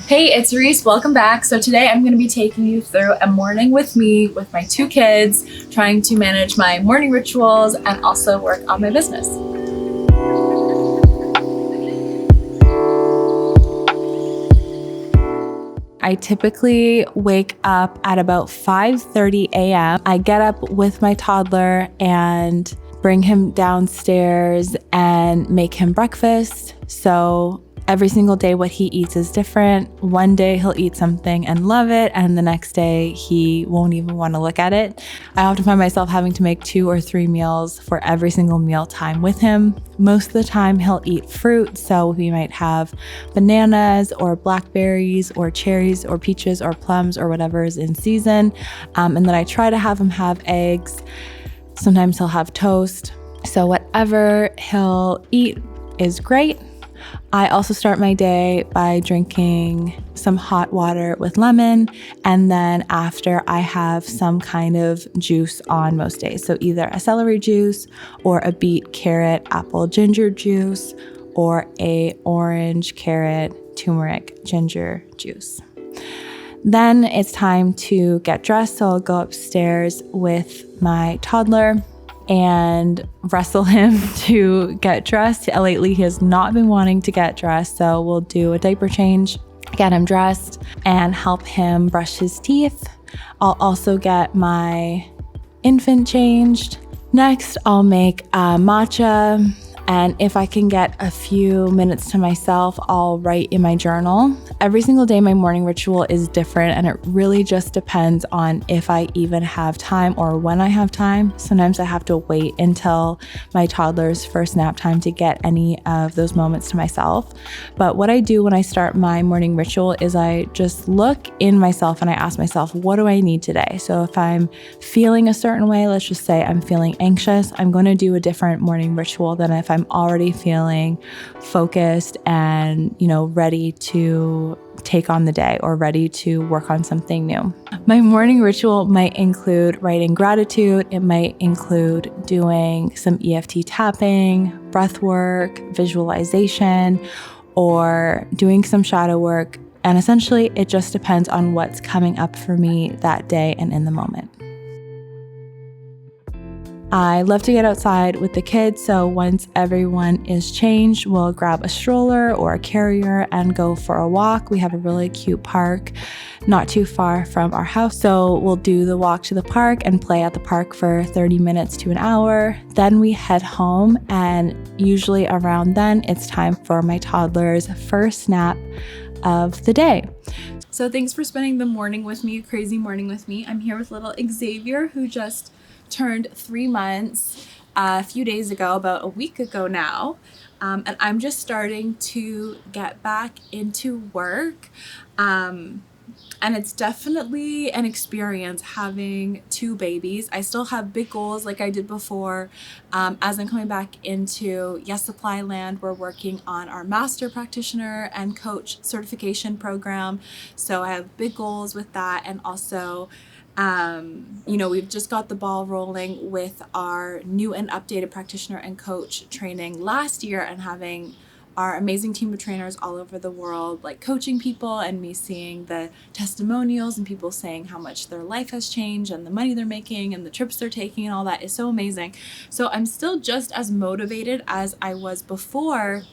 Hey, it's Reese. Welcome back. So today I'm going to be taking you through a morning with me with my two kids, trying to manage my morning rituals and also work on my business. I typically wake up at about 5:30 a.m. I get up with my toddler and bring him downstairs and make him breakfast. So every single day what he eats is different. One day he'll eat something and love it, and the next day he won't even want to look at it. I often find myself having to make 2 or 3 meals for every single meal time with him. Most of the time he'll eat fruit, so we might have bananas or blackberries or cherries or peaches or plums or whatever is in season. And then I try to have him have eggs. Sometimes he'll have toast. So whatever he'll eat is great. I also start my day by drinking some hot water with lemon, and then after I have some kind of juice on most days. So either a celery juice or a beet, carrot, apple, ginger juice, or a orange, carrot, turmeric, ginger juice. Then it's time to get dressed, so I'll go upstairs with my toddler and wrestle him to get dressed. Lately, he has not been wanting to get dressed, so we'll do a diaper change, get him dressed, and help him brush his teeth. I'll also get my infant changed. Next, I'll make matcha. And if I can get a few minutes to myself, I'll write in my journal. Every single day, my morning ritual is different, and it really just depends on if I even have time or when I have time. Sometimes I have to wait until my toddler's first nap time to get any of those moments to myself. But what I do when I start my morning ritual is I just look in myself and I ask myself, what do I need today? So if I'm feeling a certain way, let's just say I'm feeling anxious, I'm going to do a different morning ritual than if I'm already feeling focused and, ready to take on the day or ready to work on something new. My morning ritual might include writing gratitude. It might include doing some EFT tapping, breath work, visualization, or doing some shadow work. And essentially, it just depends on what's coming up for me that day and in the moment. I love to get outside with the kids, so once everyone is changed, we'll grab a stroller or a carrier and go for a walk. We have a really cute park not too far from our house, so we'll do the walk to the park and play at the park for 30 minutes to an hour. Then we head home, and usually around then, it's time for my toddler's first nap of the day. So thanks for spending the morning with me, a crazy morning with me. I'm here with little Xavier, who just turned 3 months a few days ago, about a week ago now. And I'm just starting to get back into work. And it's definitely an experience having 2 babies. I still have big goals like I did before. As I'm coming back into Yes Supply Land, we're working on our Master Practitioner and Coach certification program. So I have big goals with that, and also we've just got the ball rolling with our new and updated practitioner and coach training last year, and having our amazing team of trainers all over the world, like coaching people, and me seeing the testimonials and people saying how much their life has changed and the money they're making and the trips they're taking and all that is so amazing. So I'm still just as motivated as I was before,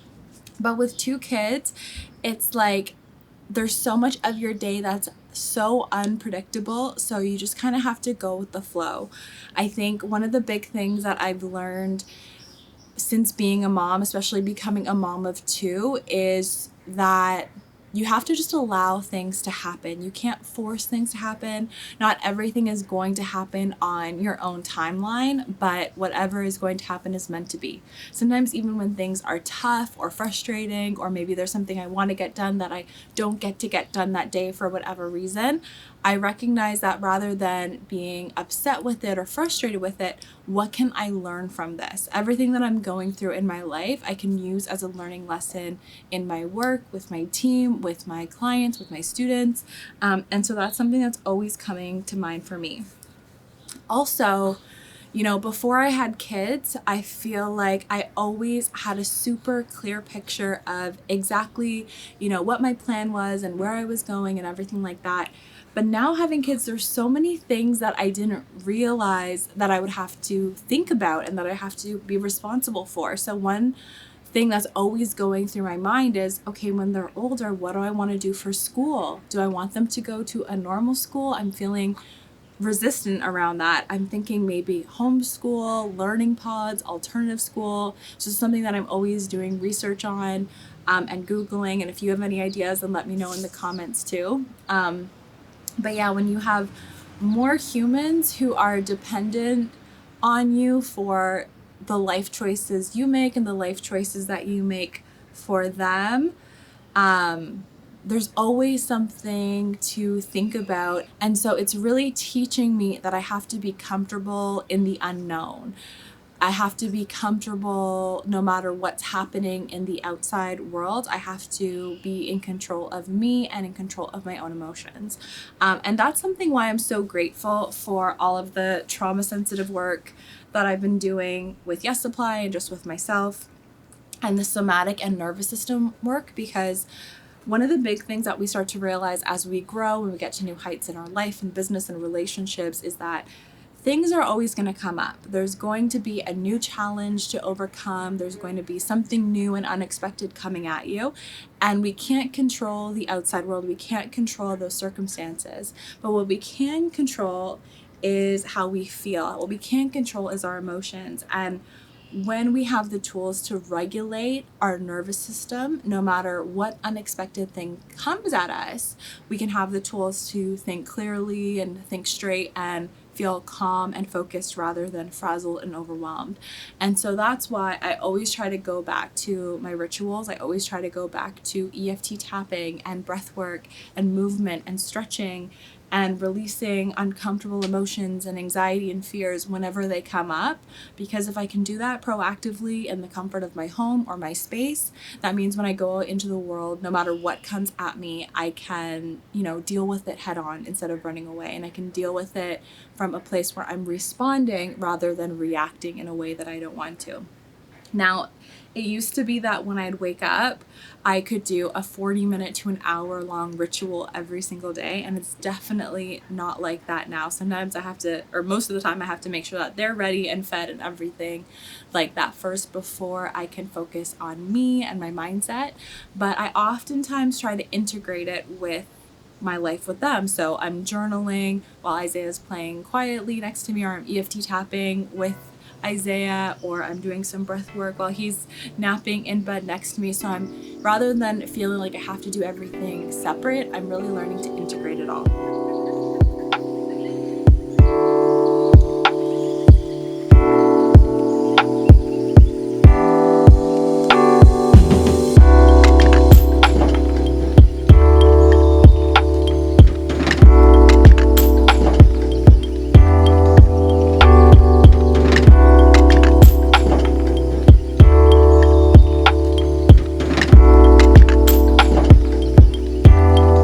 but with 2 kids, it's like there's so much of your day that's so unpredictable, so you just kind of have to go with the flow. I think one of the big things that I've learned since being a mom, especially becoming a mom of 2, is that you have to just allow things to happen. You can't force things to happen. Not everything is going to happen on your own timeline, but whatever is going to happen is meant to be. Sometimes even when things are tough or frustrating, or maybe there's something I want to get done that I don't get to get done that day for whatever reason, I recognize that rather than being upset with it or frustrated with it, what can I learn from this? Everything that I'm going through in my life, I can use as a learning lesson in my work, with my team, with my clients, with my students. And so that's something that's always coming to mind for me. Also, Before I had kids, I feel like I always had a super clear picture of exactly, what my plan was and where I was going and everything like that. But now having kids, there's so many things that I didn't realize that I would have to think about and that I have to be responsible for. So one thing that's always going through my mind is, okay, when they're older, what do I want to do for school? Do I want them to go to a normal school? I'm feeling resistant around that. I'm thinking maybe homeschool, learning pods, alternative school. It's just something that I'm always doing research on and Googling. And if you have any ideas, then let me know in the comments too. But yeah, when you have more humans who are dependent on you for the life choices you make and the life choices that you make for them, there's always something to think about. And so it's really teaching me that I have to be comfortable in the unknown. I have to be comfortable no matter what's happening in the outside world. I have to be in control of me and in control of my own emotions. And that's something why I'm so grateful for all of the trauma sensitive work that I've been doing with Yes Supply and just with myself, and the somatic and nervous system work, because one of the big things that we start to realize as we grow and we get to new heights in our life and business and relationships is that things are always going to come up. There's going to be a new challenge to overcome. There's going to be something new and unexpected coming at you. And we can't control the outside world. We can't control those circumstances. But what we can control is how we feel. What we can't control is our emotions. And when we have the tools to regulate our nervous system, no matter what unexpected thing comes at us, we can have the tools to think clearly and think straight and feel calm and focused rather than frazzled and overwhelmed. And so that's why I always try to go back to my rituals. I always try to go back to EFT tapping and breath work and movement and stretching and releasing uncomfortable emotions and anxiety and fears whenever they come up. Because if I can do that proactively in the comfort of my home or my space, that means when I go out into the world, no matter what comes at me, I can, deal with it head on instead of running away. And I can deal with it from a place where I'm responding rather than reacting in a way that I don't want to. Now, it used to be that when I'd wake up, I could do a 40-minute to an hour long ritual every single day. And it's definitely not like that now. Sometimes I have to, or most of the time I have to make sure that they're ready and fed and everything like that first before I can focus on me and my mindset. But I oftentimes try to integrate it with my life with them. So I'm journaling while Isaiah's playing quietly next to me, or I'm EFT tapping with Isaiah, or I'm doing some breath work while he's napping in bed next to me. So I'm, rather than feeling like I have to do everything separate, I'm really learning to integrate it all.